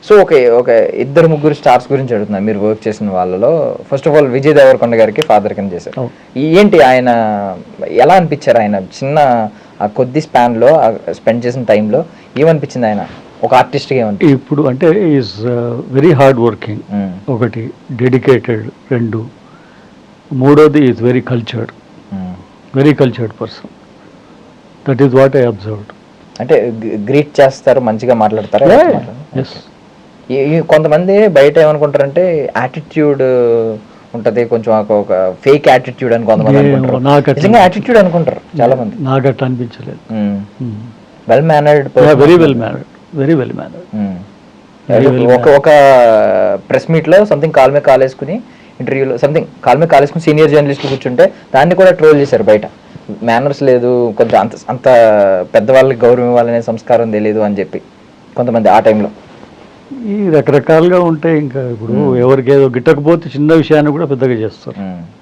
So okay okay, ఇద్దరు ముగ్గురు stars గురించి అడుగుతున్నారు మీరు వర్క్ చేసిన వాళ్ళలో. First of all Vijay Devarakonda గారికి ఫాదర్ కింద చేశారు. ఏంటి ఆయన ఎలా అనిపించారు? ఆయన చిన్న ఆ కొద్ది స్పాన్లో స్పెండ్ చేసిన టైంలో ఏమనిపించింది ఆయన ఒక ఆర్టిస్ట్గా? ఏమనిపించింది ఇప్పుడు అంటే ఈజ్ వెరీ హార్డ్ వర్కింగ్, ఒకటి డెడికేటెడ్, రెండు మూడోది is very cultured person. That is what I observed. అంటే గ్రీట్ చేస్తారు, మంచిగా మాట్లాడతారు. కొంతమంది బయట ఏమనుకుంటారంటే యాటిట్యూడ్ ఉంటది, కొంచెం ఒక ఫేక్ యాటిట్యూడ్ అని కొంతమంది అనుకుంటారు. నిజంగా యాటిట్యూడ్ అనుకుంటారు చాలా మంది. నాకు అట్లా అనిపించలేదు. Well mannered, very well mannered. ఒక ప్రెస్ మీట్ లో సంథింగ్ కాల్ మీద కాల్ వేసుకుని, ఇంటర్వ్యూలో సంథింగ్ కాల్ మీద కాల్ వేసుకుని సీనియర్ జర్నలిస్ట్ కూర్చుంటే దాన్ని కూడా ట్రోల్ చేశారు బయట. మేనర్స్ లేదు, కొంచెం అంత పెద్దవాళ్ళకి గౌరవం ఇవ్వాలనే సంస్కారం తెలియదు అని చెప్పి కొంతమంది ఆ టైంలో. ఈ రకరకాలుగా ఉంటాయి. ఇంకా ఇప్పుడు ఎవరికి ఏదో గిట్టకపోతే చిన్న విషయాన్ని కూడా పెద్దగా చేస్తారు.